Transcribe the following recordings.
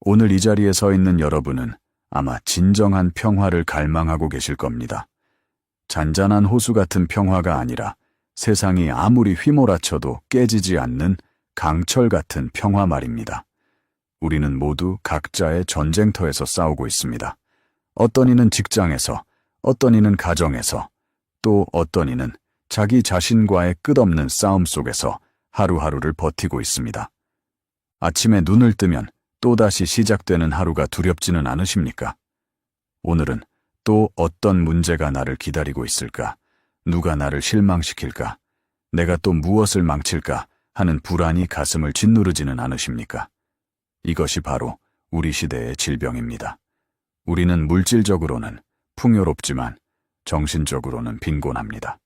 오늘 이 자리에 서 있는 여러분은 아마 진정한 평화를 갈망하고 계실 겁니다. 잔잔한 호수 같은 평화가 아니라 세상이 아무리 휘몰아쳐도 깨지지 않는 강철 같은 평화 말입니다. 우리는 모두 각자의 전쟁터에서 싸우고 있습니다. 어떤 이는 직장에서, 어떤 이는 가정에서, 또 어떤 이는 자기 자신과의 끝없는 싸움 속에서 하루하루를 버티고 있습니다. 아침에 눈을 뜨면 또다시 시작되는 하루가 두렵지는 않으십니까? 오늘은 또 어떤 문제가 나를 기다리고 있을까? 누가 나를 실망시킬까? 내가 또 무엇을 망칠까? 하는 불안이 가슴을 짓누르지는 않으십니까? 이것이 바로 우리 시대의 질병입니다. 우리는 물질적으로는 풍요롭지만 정신적으로는 빈곤합니다.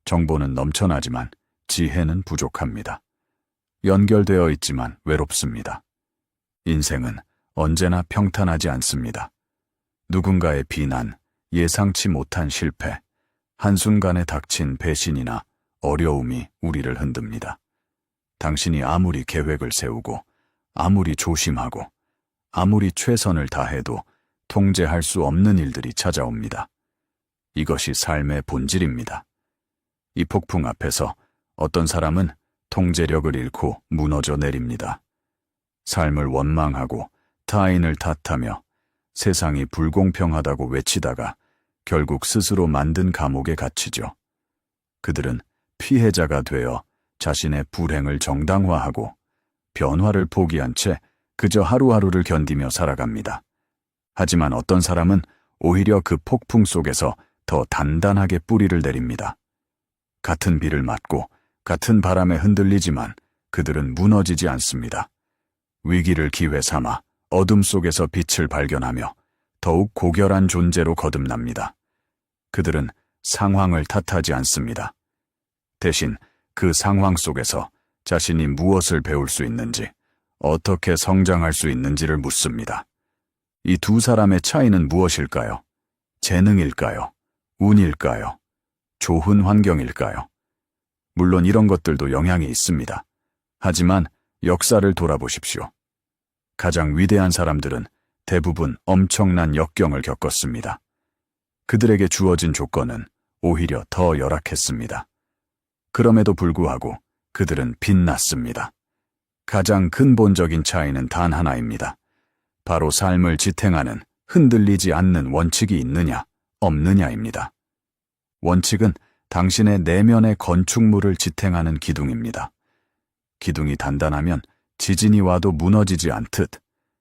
정보는 넘쳐나지만 지혜는 부족합니다. 연결되어 있지만 외롭습니다. 인생은 언제나 평탄하지 않습니다. 누군가의 비난, 예상치 못한 실패, 한순간에 닥친 배신이나 어려움이 우리를 흔듭니다. 당신이 아무리 계획을 세우고, 아무리 조심하고, 아무리 최선을 다해도 통제할 수 없는 일들이 찾아옵니다. 이것이 삶의 본질입니다. 이 폭풍 앞에서 어떤 사람은 통제력을 잃고 무너져 내립니다. 삶을 원망하고 타인을 탓하며 세상이 불공평하다고 외치다가 결국 스스로 만든 감옥에 갇히죠. 그들은 피해자가 되어 자신의 불행을 정당화하고 변화를 포기한 채 그저 하루하루를 견디며 살아갑니다. 하지만 어떤 사람은 오히려 그 폭풍 속에서 더 단단하게 뿌리를 내립니다. 같은 비를 맞고 같은 바람에 흔들리지만 그들은 무너지지 않습니다. 위기를 기회 삼아 어둠 속에서 빛을 발견하며 더욱 고결한 존재로 거듭납니다. 그들은 상황을 탓하지 않습니다. 대신 그 상황 속에서 자신이 무엇을 배울 수 있는지, 어떻게 성장할 수 있는지를 묻습니다. 이 두 사람의 차이는 무엇일까요? 재능일까요? 운일까요? 좋은 환경일까요? 물론 이런 것들도 영향이 있습니다. 하지만 역사를 돌아보십시오. 가장 위대한 사람들은 대부분 엄청난 역경을 겪었습니다. 그들에게 주어진 조건은 오히려 더 열악했습니다. 그럼에도 불구하고 그들은 빛났습니다. 가장 근본적인 차이는 단 하나입니다. 바로 삶을 지탱하는 흔들리지 않는 원칙이 있느냐, 없느냐입니다. 원칙은 당신의 내면의 건축물을 지탱하는 기둥입니다. 기둥이 단단하면 지진이 와도 무너지지 않듯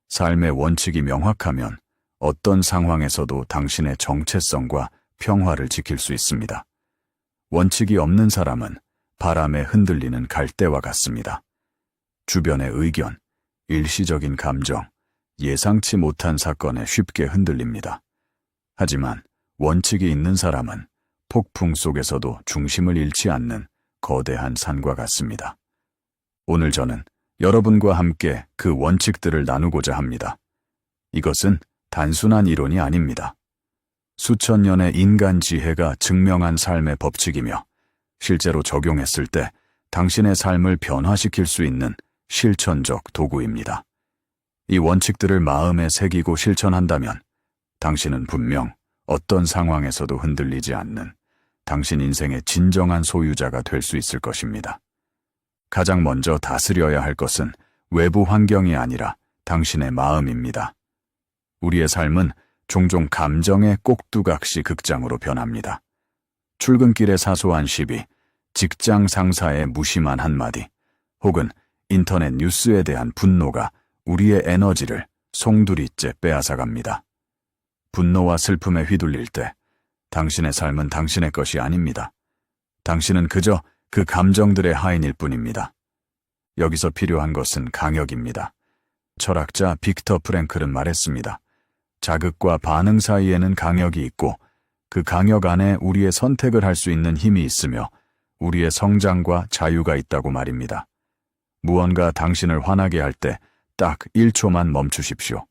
삶의 원칙이 명확하면 어떤 상황에서도 당신의 정체성과 평화를 지킬 수 있습니다. 원칙이 없는 사람은 바람에 흔들리는 갈대와 같습니다. 주변의 의견, 일시적인 감정, 예상치 못한 사건에 쉽게 흔들립니다. 하지만 원칙이 있는 사람은 폭풍 속에서도 중심을 잃지 않는 거대한 산과 같습니다. 오늘 저는 여러분과 함께 그 원칙들을 나누고자 합니다. 이것은 단순한 이론이 아닙니다. 수천 년의 인간 지혜가 증명한 삶의 법칙이며 실제로 적용했을 때 당신의 삶을 변화시킬 수 있는 실천적 도구입니다. 이 원칙들을 마음에 새기고 실천한다면 당신은 분명 어떤 상황에서도 흔들리지 않는 당신 인생의 진정한 소유자가 될 수 있을 것입니다. 가장 먼저 다스려야 할 것은 외부 환경이 아니라 당신의 마음입니다. 우리의 삶은 종종 감정의 꼭두각시 극장으로 변합니다. 출근길의 사소한 시비, 직장 상사의 무심한 한마디, 혹은 인터넷 뉴스에 대한 분노가 우리의 에너지를 송두리째 빼앗아갑니다. 분노와 슬픔에 휘둘릴 때 당신의 삶은 당신의 것이 아닙니다. 당신은 그저 그 감정들의 하인일 뿐입니다. 여기서 필요한 것은 강역입니다. 철학자 빅터 프랭클은 말했습니다. 자극과 반응 사이에는 강역이 있고 그 강역 안에 우리의 선택을 할 수 있는 힘이 있으며 우리의 성장과 자유가 있다고 말입니다. 무언가 당신을 화나게 할 때 딱 1초만 멈추십시오.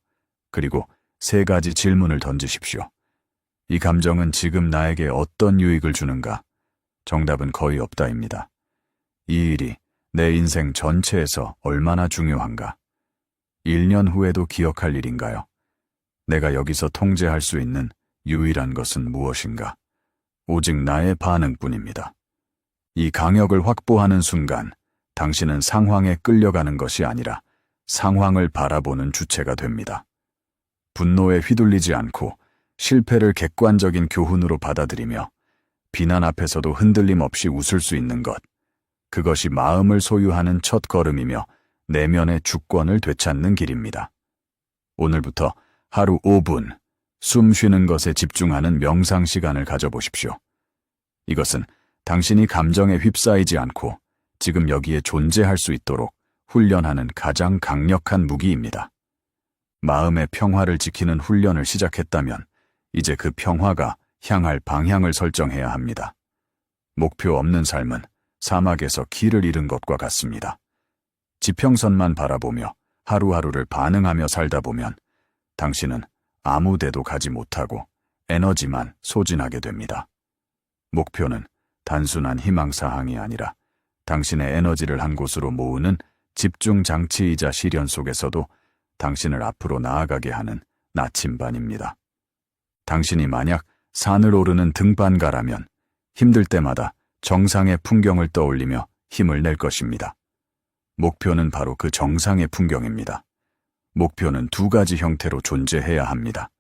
그리고 3가지 질문을 던지십시오. 이 감정은 지금 나에게 어떤 유익을 주는가? 정답은 거의 없다입니다. 이 일이 내 인생 전체에서 얼마나 중요한가? 1년 후에도 기억할 일인가요? 내가 여기서 통제할 수 있는 유일한 것은 무엇인가? 오직 나의 반응뿐입니다. 이 강역을 확보하는 순간 당신은 상황에 끌려가는 것이 아니라 상황을 바라보는 주체가 됩니다. 분노에 휘둘리지 않고 실패를 객관적인 교훈으로 받아들이며 비난 앞에서도 흔들림 없이 웃을 수 있는 것. 그것이 마음을 소유하는 첫 걸음이며 내면의 주권을 되찾는 길입니다. 오늘부터 하루 5분 숨 쉬는 것에 집중하는 명상 시간을 가져보십시오. 이것은 당신이 감정에 휩싸이지 않고 지금 여기에 존재할 수 있도록 훈련하는 가장 강력한 무기입니다. 마음의 평화를 지키는 훈련을 시작했다면 이제 그 평화가 향할 방향을 설정해야 합니다. 목표 없는 삶은 사막에서 길을 잃은 것과 같습니다. 지평선만 바라보며 하루하루를 반응하며 살다 보면 당신은 아무 데도 가지 못하고 에너지만 소진하게 됩니다. 목표는 단순한 희망사항이 아니라 당신의 에너지를 한 곳으로 모으는 집중 장치이자 시련 속에서도 당신을 앞으로 나아가게 하는 나침반입니다. 당신이 만약 산을 오르는 등반가라면 힘들 때마다 정상의 풍경을 떠올리며 힘을 낼 것입니다. 목표는 바로 그 정상의 풍경입니다. 목표는 두 가지 형태로 존재해야 합니다.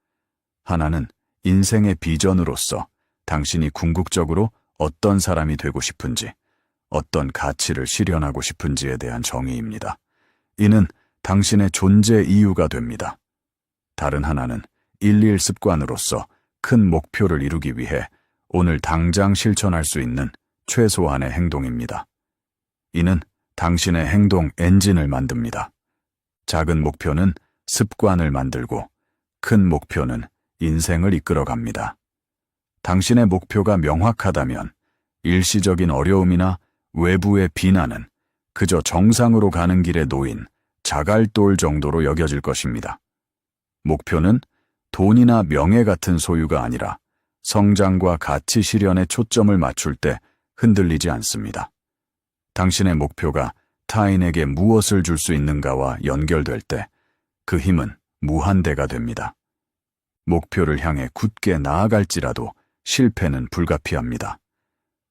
하나는 인생의 비전으로서 당신이 궁극적으로 어떤 사람이 되고 싶은지, 어떤 가치를 실현하고 싶은지에 대한 정의입니다. 이는 당신의 존재 이유가 됩니다. 다른 하나는 일일 습관으로서 큰 목표를 이루기 위해 오늘 당장 실천할 수 있는 최소한의 행동입니다. 이는 당신의 행동 엔진을 만듭니다. 작은 목표는 습관을 만들고 큰 목표는 인생을 이끌어갑니다. 당신의 목표가 명확하다면 일시적인 어려움이나 외부의 비난은 그저 정상으로 가는 길에 놓인 자갈돌 정도로 여겨질 것입니다. 목표는 돈이나 명예 같은 소유가 아니라 성장과 가치 실현에 초점을 맞출 때 흔들리지 않습니다. 당신의 목표가 타인에게 무엇을 줄 수 있는가와 연결될 때 그 힘은 무한대가 됩니다. 목표를 향해 굳게 나아갈지라도 실패는 불가피합니다.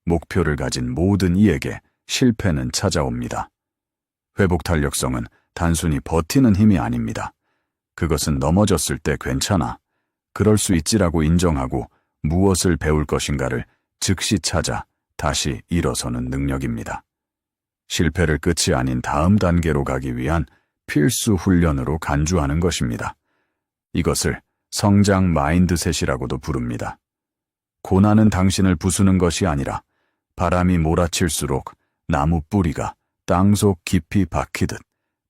목표를 가진 모든 이에게 실패는 찾아옵니다. 회복 탄력성은 단순히 버티는 힘이 아닙니다. 그것은 넘어졌을 때 괜찮아, 그럴 수 있지라고 인정하고 무엇을 배울 것인가를 즉시 찾아 다시 일어서는 능력입니다. 실패를 끝이 아닌 다음 단계로 가기 위한 필수 훈련으로 간주하는 것입니다. 이것을 성장 마인드셋이라고도 부릅니다. 고난은 당신을 부수는 것이 아니라 바람이 몰아칠수록 나무 뿌리가 땅속 깊이 박히듯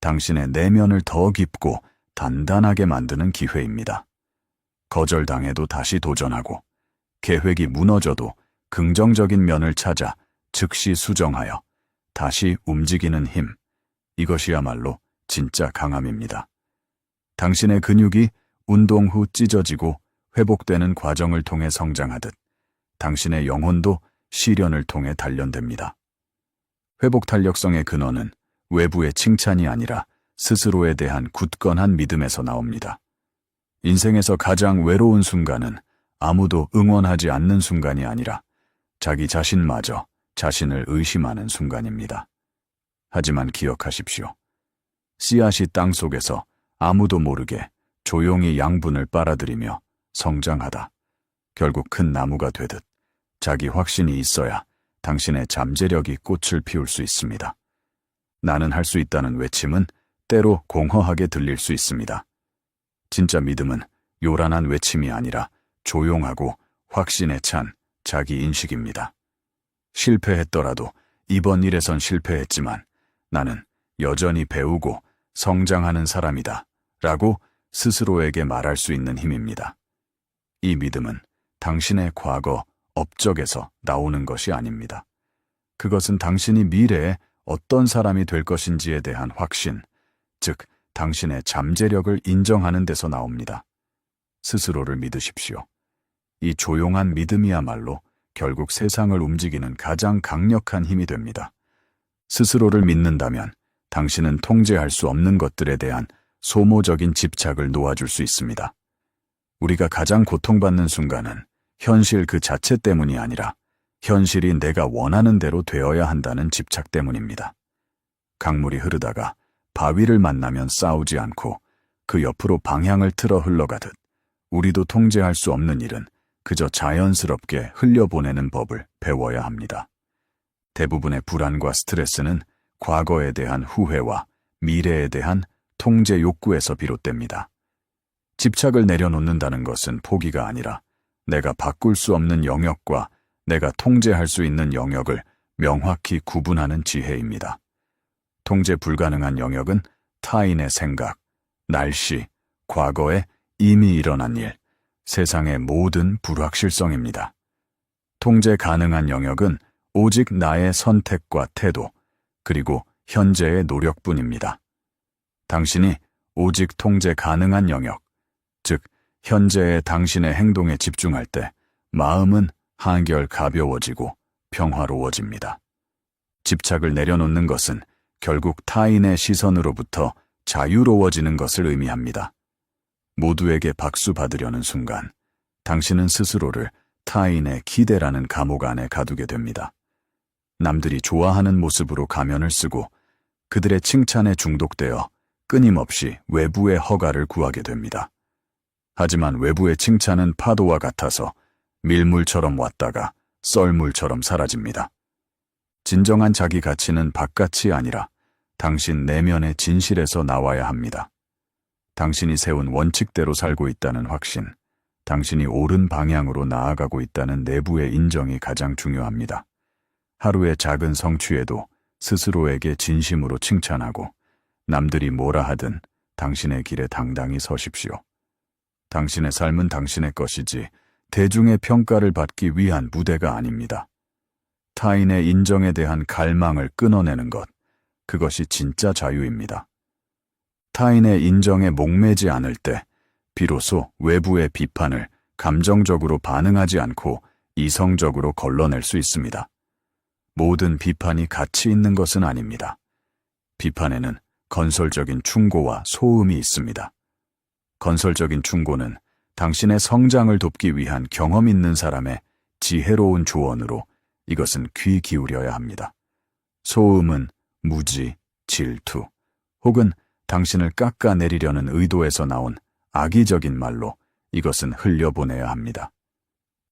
당신의 내면을 더 깊고 단단하게 만드는 기회입니다. 거절당해도 다시 도전하고 계획이 무너져도 긍정적인 면을 찾아 즉시 수정하여 다시 움직이는 힘, 이것이야말로 진짜 강함입니다. 당신의 근육이 운동 후 찢어지고 회복되는 과정을 통해 성장하듯 당신의 영혼도 시련을 통해 단련됩니다. 회복 탄력성의 근원은 외부의 칭찬이 아니라 스스로에 대한 굳건한 믿음에서 나옵니다. 인생에서 가장 외로운 순간은 아무도 응원하지 않는 순간이 아니라 자기 자신마저 자신을 의심하는 순간입니다. 하지만 기억하십시오. 씨앗이 땅 속에서 아무도 모르게 조용히 양분을 빨아들이며 성장하다 결국 큰 나무가 되듯 자기 확신이 있어야 당신의 잠재력이 꽃을 피울 수 있습니다. 나는 할 수 있다는 외침은 때로 공허하게 들릴 수 있습니다. 진짜 믿음은 요란한 외침이 아니라 조용하고 확신에 찬 자기 인식입니다. 실패했더라도 이번 일에선 실패했지만 나는 여전히 배우고 성장하는 사람이다 라고 스스로에게 말할 수 있는 힘입니다. 이 믿음은 당신의 과거, 업적에서 나오는 것이 아닙니다. 그것은 당신이 미래에 어떤 사람이 될 것인지에 대한 확신, 즉 당신의 잠재력을 인정하는 데서 나옵니다. 스스로를 믿으십시오. 이 조용한 믿음이야말로 결국 세상을 움직이는 가장 강력한 힘이 됩니다. 스스로를 믿는다면 당신은 통제할 수 없는 것들에 대한 소모적인 집착을 놓아줄 수 있습니다. 우리가 가장 고통받는 순간은 현실 그 자체 때문이 아니라 현실이 내가 원하는 대로 되어야 한다는 집착 때문입니다. 강물이 흐르다가 바위를 만나면 싸우지 않고 그 옆으로 방향을 틀어 흘러가듯 우리도 통제할 수 없는 일은 그저 자연스럽게 흘려보내는 법을 배워야 합니다. 대부분의 불안과 스트레스는 과거에 대한 후회와 미래에 대한 통제 욕구에서 비롯됩니다. 집착을 내려놓는다는 것은 포기가 아니라 내가 바꿀 수 없는 영역과 내가 통제할 수 있는 영역을 명확히 구분하는 지혜입니다. 통제 불가능한 영역은 타인의 생각, 날씨, 과거에 이미 일어난 일, 세상의 모든 불확실성입니다. 통제 가능한 영역은 오직 나의 선택과 태도, 그리고 현재의 노력뿐입니다. 당신이 오직 통제 가능한 영역, 즉 현재의 당신의 행동에 집중할 때 마음은 한결 가벼워지고 평화로워집니다. 집착을 내려놓는 것은 결국 타인의 시선으로부터 자유로워지는 것을 의미합니다. 모두에게 박수 받으려는 순간 당신은 스스로를 타인의 기대라는 감옥 안에 가두게 됩니다. 남들이 좋아하는 모습으로 가면을 쓰고 그들의 칭찬에 중독되어 끊임없이 외부의 허가를 구하게 됩니다. 하지만 외부의 칭찬은 파도와 같아서 밀물처럼 왔다가 썰물처럼 사라집니다. 진정한 자기 가치는 바깥이 아니라 당신 내면의 진실에서 나와야 합니다. 당신이 세운 원칙대로 살고 있다는 확신, 당신이 옳은 방향으로 나아가고 있다는 내부의 인정이 가장 중요합니다. 하루의 작은 성취에도 스스로에게 진심으로 칭찬하고 남들이 뭐라 하든 당신의 길에 당당히 서십시오. 당신의 삶은 당신의 것이지 대중의 평가를 받기 위한 무대가 아닙니다. 타인의 인정에 대한 갈망을 끊어내는 것, 그것이 진짜 자유입니다. 타인의 인정에 목매지 않을 때 비로소 외부의 비판을 감정적으로 반응하지 않고 이성적으로 걸러낼 수 있습니다. 모든 비판이 가치 있는 것은 아닙니다. 비판에는 건설적인 충고와 소음이 있습니다. 건설적인 충고는 당신의 성장을 돕기 위한 경험 있는 사람의 지혜로운 조언으로 이것은 귀 기울여야 합니다. 소음은 무지, 질투, 혹은 당신을 깎아내리려는 의도에서 나온 악의적인 말로 이것은 흘려보내야 합니다.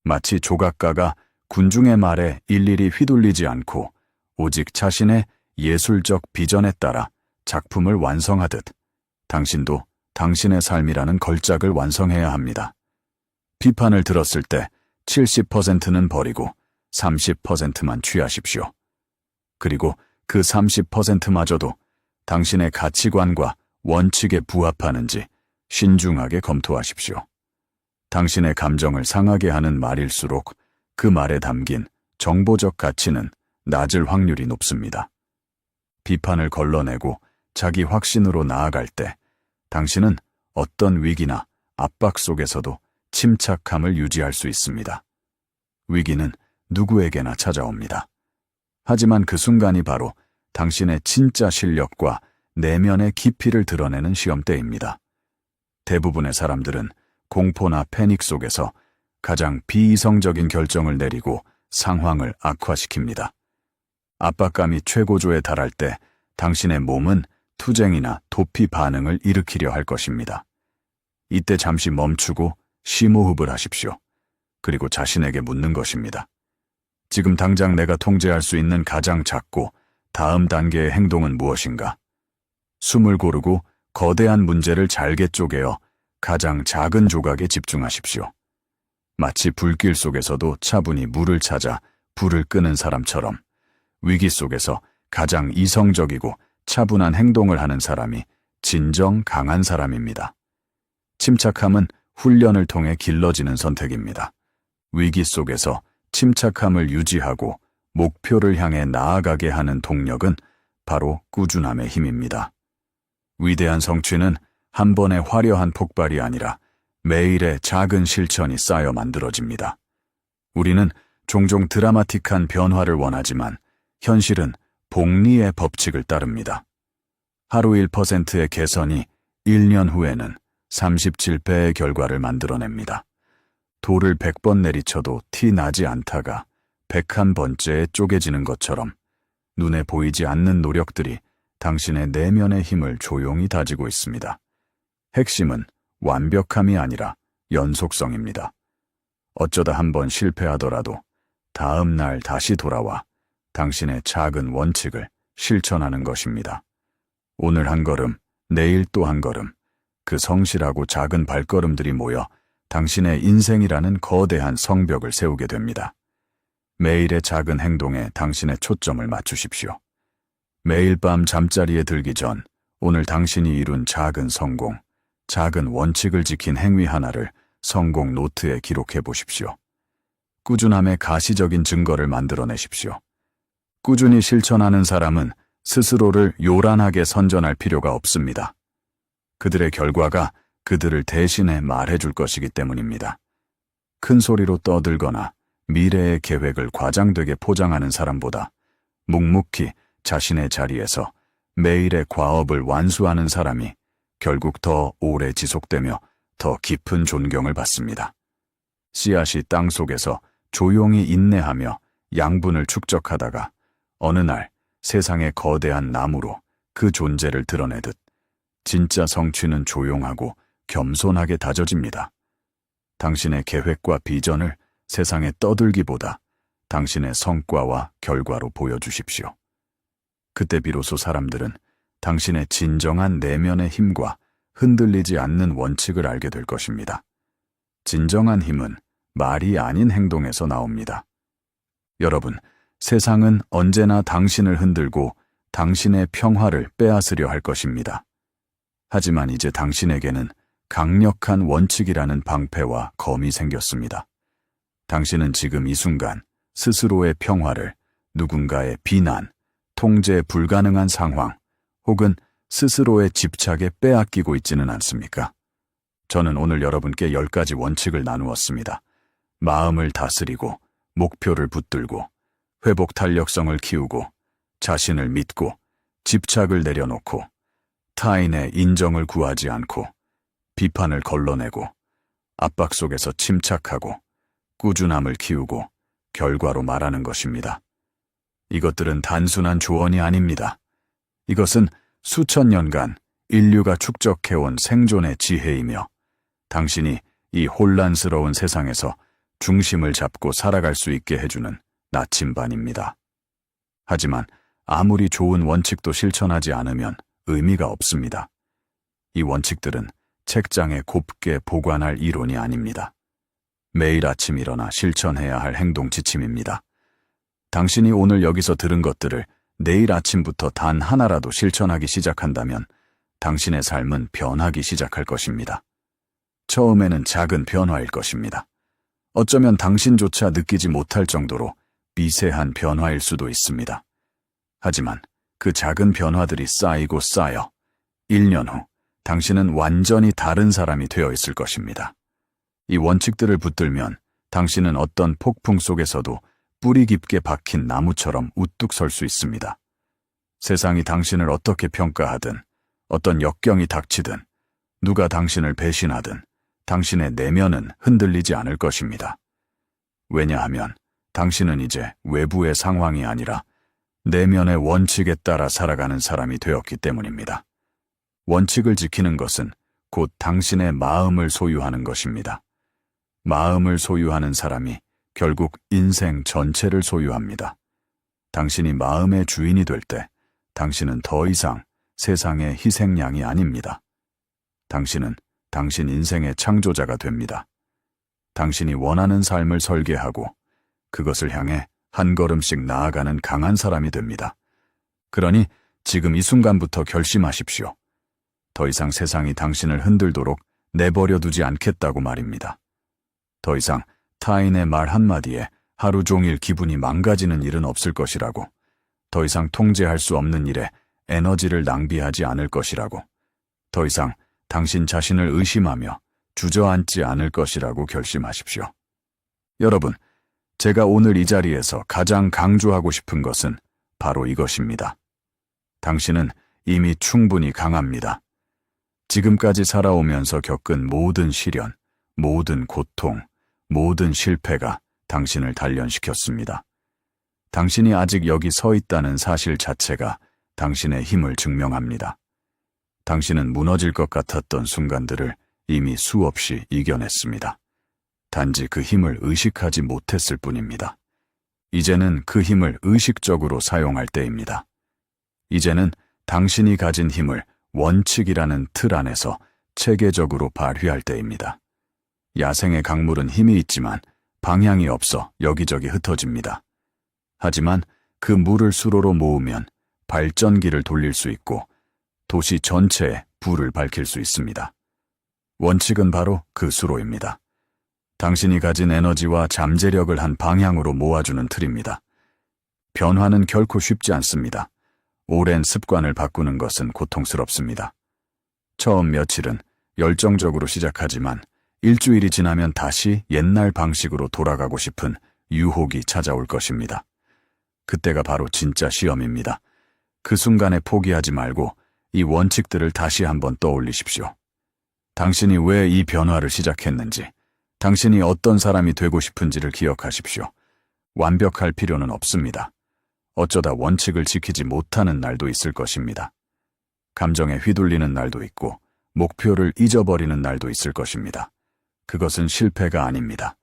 마치 조각가가 군중의 말에 일일이 휘둘리지 않고 오직 자신의 예술적 비전에 따라 작품을 완성하듯 당신도 당신의 삶이라는 걸작을 완성해야 합니다. 비판을 들었을 때 70%는 버리고 30%만 취하십시오. 그리고 그 30%마저도 당신의 가치관과 원칙에 부합하는지 신중하게 검토하십시오. 당신의 감정을 상하게 하는 말일수록 그 말에 담긴 정보적 가치는 낮을 확률이 높습니다. 비판을 걸러내고 자기 확신으로 나아갈 때 당신은 어떤 위기나 압박 속에서도 침착함을 유지할 수 있습니다. 위기는 누구에게나 찾아옵니다. 하지만 그 순간이 바로 당신의 진짜 실력과 내면의 깊이를 드러내는 시험대입니다. 대부분의 사람들은 공포나 패닉 속에서 가장 비이성적인 결정을 내리고 상황을 악화시킵니다. 압박감이 최고조에 달할 때 당신의 몸은 투쟁이나 도피 반응을 일으키려 할 것입니다. 이때 잠시 멈추고 심호흡을 하십시오. 그리고 자신에게 묻는 것입니다. 지금 당장 내가 통제할 수 있는 가장 작고 다음 단계의 행동은 무엇인가? 숨을 고르고 거대한 문제를 잘게 쪼개어 가장 작은 조각에 집중하십시오. 마치 불길 속에서도 차분히 물을 찾아 불을 끄는 사람처럼 위기 속에서 가장 이성적이고 차분한 행동을 하는 사람이 진정 강한 사람입니다. 침착함은 훈련을 통해 길러지는 선택입니다. 위기 속에서 침착함을 유지하고 목표를 향해 나아가게 하는 동력은 바로 꾸준함의 힘입니다. 위대한 성취는 한 번의 화려한 폭발이 아니라 매일의 작은 실천이 쌓여 만들어집니다. 우리는 종종 드라마틱한 변화를 원하지만 현실은 복리의 법칙을 따릅니다. 하루 1%의 개선이 1년 후에는 37배의 결과를 만들어냅니다. 돌을 100번 내리쳐도 티 나지 않다가 101번째에 쪼개지는 것처럼 눈에 보이지 않는 노력들이 당신의 내면의 힘을 조용히 다지고 있습니다. 핵심은 완벽함이 아니라 연속성입니다. 어쩌다 한번 실패하더라도 다음 날 다시 돌아와 당신의 작은 원칙을 실천하는 것입니다. 오늘 한 걸음, 내일 또 한 걸음, 그 성실하고 작은 발걸음들이 모여 당신의 인생이라는 거대한 성벽을 세우게 됩니다. 매일의 작은 행동에 당신의 초점을 맞추십시오. 매일 밤 잠자리에 들기 전 오늘 당신이 이룬 작은 성공, 작은 원칙을 지킨 행위 하나를 성공 노트에 기록해 보십시오. 꾸준함의 가시적인 증거를 만들어내십시오. 꾸준히 실천하는 사람은 스스로를 요란하게 선전할 필요가 없습니다. 그들의 결과가 그들을 대신해 말해줄 것이기 때문입니다. 큰 소리로 떠들거나 미래의 계획을 과장되게 포장하는 사람보다 묵묵히 자신의 자리에서 매일의 과업을 완수하는 사람이 결국 더 오래 지속되며 더 깊은 존경을 받습니다. 씨앗이 땅 속에서 조용히 인내하며 양분을 축적하다가 어느 날 세상의 거대한 나무로 그 존재를 드러내듯 진짜 성취는 조용하고 겸손하게 다져집니다. 당신의 계획과 비전을 세상에 떠들기보다 당신의 성과와 결과로 보여주십시오. 그때 비로소 사람들은 당신의 진정한 내면의 힘과 흔들리지 않는 원칙을 알게 될 것입니다. 진정한 힘은 말이 아닌 행동에서 나옵니다. 여러분, 세상은 언제나 당신을 흔들고 당신의 평화를 빼앗으려 할 것입니다. 하지만 이제 당신에게는 강력한 원칙이라는 방패와 검이 생겼습니다. 당신은 지금 이 순간 스스로의 평화를 누군가의 비난, 통제 불가능한 상황, 혹은 스스로의 집착에 빼앗기고 있지는 않습니까? 저는 오늘 여러분께 10가지 원칙을 나누었습니다. 마음을 다스리고, 목표를 붙들고, 회복 탄력성을 키우고, 자신을 믿고, 집착을 내려놓고, 타인의 인정을 구하지 않고, 비판을 걸러내고, 압박 속에서 침착하고, 꾸준함을 키우고, 결과로 말하는 것입니다. 이것들은 단순한 조언이 아닙니다. 이것은 수천 년간 인류가 축적해온 생존의 지혜이며 당신이 이 혼란스러운 세상에서 중심을 잡고 살아갈 수 있게 해주는 나침반입니다. 하지만 아무리 좋은 원칙도 실천하지 않으면 의미가 없습니다. 이 원칙들은 책장에 곱게 보관할 이론이 아닙니다. 매일 아침 일어나 실천해야 할 행동 지침입니다. 당신이 오늘 여기서 들은 것들을 내일 아침부터 단 하나라도 실천하기 시작한다면 당신의 삶은 변하기 시작할 것입니다. 처음에는 작은 변화일 것입니다. 어쩌면 당신조차 느끼지 못할 정도로 미세한 변화일 수도 있습니다. 하지만 그 작은 변화들이 쌓이고 쌓여 1년 후 당신은 완전히 다른 사람이 되어 있을 것입니다. 이 원칙들을 붙들면 당신은 어떤 폭풍 속에서도 뿌리 깊게 박힌 나무처럼 우뚝 설 수 있습니다. 세상이 당신을 어떻게 평가하든, 어떤 역경이 닥치든, 누가 당신을 배신하든, 당신의 내면은 흔들리지 않을 것입니다. 왜냐하면 당신은 이제 외부의 상황이 아니라 내면의 원칙에 따라 살아가는 사람이 되었기 때문입니다. 원칙을 지키는 것은 곧 당신의 마음을 소유하는 것입니다. 마음을 소유하는 사람이 결국 인생 전체를 소유합니다. 당신이 마음의 주인이 될 때 당신은 더 이상 세상의 희생양이 아닙니다. 당신은 당신 인생의 창조자가 됩니다. 당신이 원하는 삶을 설계하고 그것을 향해 한 걸음씩 나아가는 강한 사람이 됩니다. 그러니 지금 이 순간부터 결심하십시오. 더 이상 세상이 당신을 흔들도록 내버려 두지 않겠다고 말입니다. 더 이상 타인의 말 한마디에 하루 종일 기분이 망가지는 일은 없을 것이라고, 더 이상 통제할 수 없는 일에 에너지를 낭비하지 않을 것이라고, 더 이상 당신 자신을 의심하며 주저앉지 않을 것이라고 결심하십시오. 여러분, 제가 오늘 이 자리에서 가장 강조하고 싶은 것은 바로 이것입니다. 당신은 이미 충분히 강합니다. 지금까지 살아오면서 겪은 모든 시련, 모든 고통, 모든 실패가 당신을 단련시켰습니다. 당신이 아직 여기 서 있다는 사실 자체가 당신의 힘을 증명합니다. 당신은 무너질 것 같았던 순간들을 이미 수없이 이겨냈습니다. 단지 그 힘을 의식하지 못했을 뿐입니다. 이제는 그 힘을 의식적으로 사용할 때입니다. 이제는 당신이 가진 힘을 원칙이라는 틀 안에서 체계적으로 발휘할 때입니다. 야생의 강물은 힘이 있지만 방향이 없어 여기저기 흩어집니다. 하지만 그 물을 수로로 모으면 발전기를 돌릴 수 있고 도시 전체에 불을 밝힐 수 있습니다. 원칙은 바로 그 수로입니다. 당신이 가진 에너지와 잠재력을 한 방향으로 모아주는 틀입니다. 변화는 결코 쉽지 않습니다. 오랜 습관을 바꾸는 것은 고통스럽습니다. 처음 며칠은 열정적으로 시작하지만 일주일이 지나면 다시 옛날 방식으로 돌아가고 싶은 유혹이 찾아올 것입니다. 그때가 바로 진짜 시험입니다. 그 순간에 포기하지 말고 이 원칙들을 다시 한번 떠올리십시오. 당신이 왜 이 변화를 시작했는지, 당신이 어떤 사람이 되고 싶은지를 기억하십시오. 완벽할 필요는 없습니다. 어쩌다 원칙을 지키지 못하는 날도 있을 것입니다. 감정에 휘둘리는 날도 있고 목표를 잊어버리는 날도 있을 것입니다. 그것은 실패가 아닙니다.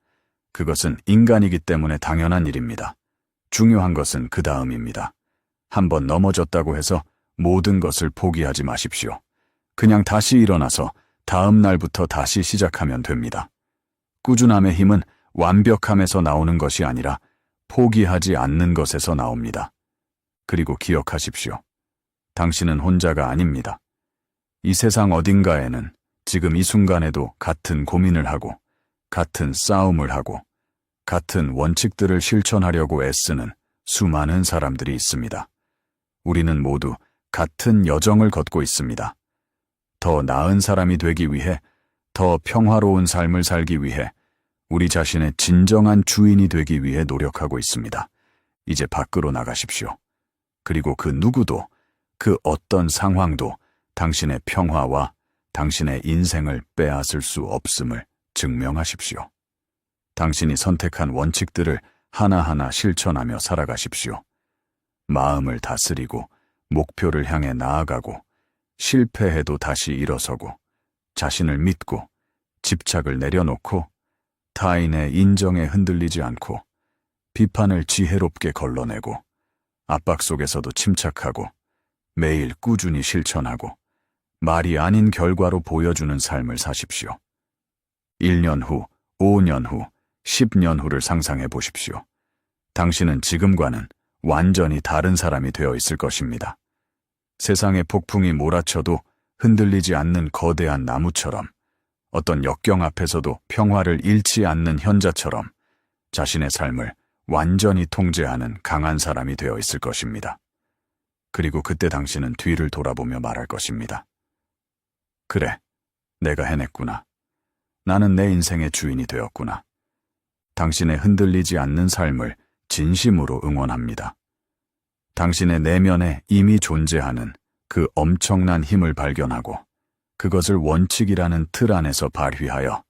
그것은 인간이기 때문에 당연한 일입니다. 중요한 것은 그 다음입니다. 한번 넘어졌다고 해서 모든 것을 포기하지 마십시오. 그냥 다시 일어나서 다음 날부터 다시 시작하면 됩니다. 꾸준함의 힘은 완벽함에서 나오는 것이 아니라 포기하지 않는 것에서 나옵니다. 그리고 기억하십시오. 당신은 혼자가 아닙니다. 이 세상 어딘가에는 지금 이 순간에도 같은 고민을 하고, 같은 싸움을 하고, 같은 원칙들을 실천하려고 애쓰는 수많은 사람들이 있습니다. 우리는 모두 같은 여정을 걷고 있습니다. 더 나은 사람이 되기 위해, 더 평화로운 삶을 살기 위해, 우리 자신의 진정한 주인이 되기 위해 노력하고 있습니다. 이제 밖으로 나가십시오. 그리고 그 누구도, 그 어떤 상황도 당신의 평화와 당신의 인생을 빼앗을 수 없음을 증명하십시오. 당신이 선택한 원칙들을 하나하나 실천하며 살아가십시오. 마음을 다스리고 목표를 향해 나아가고 실패해도 다시 일어서고 자신을 믿고 집착을 내려놓고 타인의 인정에 흔들리지 않고 비판을 지혜롭게 걸러내고 압박 속에서도 침착하고 매일 꾸준히 실천하고 말이 아닌 결과로 보여주는 삶을 사십시오. 1년 후, 5년 후, 10년 후를 상상해 보십시오. 당신은 지금과는 완전히 다른 사람이 되어 있을 것입니다. 세상의 폭풍이 몰아쳐도 흔들리지 않는 거대한 나무처럼, 어떤 역경 앞에서도 평화를 잃지 않는 현자처럼 자신의 삶을 완전히 통제하는 강한 사람이 되어 있을 것입니다. 그리고 그때 당신은 뒤를 돌아보며 말할 것입니다. 그래, 내가 해냈구나. 나는 내 인생의 주인이 되었구나. 당신의 흔들리지 않는 삶을 진심으로 응원합니다. 당신의 내면에 이미 존재하는 그 엄청난 힘을 발견하고 그것을 원칙이라는 틀 안에서 발휘하여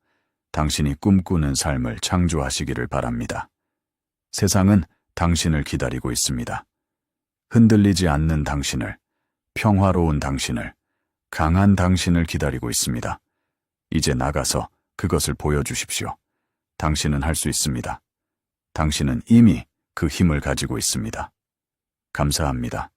당신이 꿈꾸는 삶을 창조하시기를 바랍니다. 세상은 당신을 기다리고 있습니다. 흔들리지 않는 당신을, 평화로운 당신을, 강한 당신을 기다리고 있습니다. 이제 나가서 그것을 보여주십시오. 당신은 할 수 있습니다. 당신은 이미 그 힘을 가지고 있습니다. 감사합니다.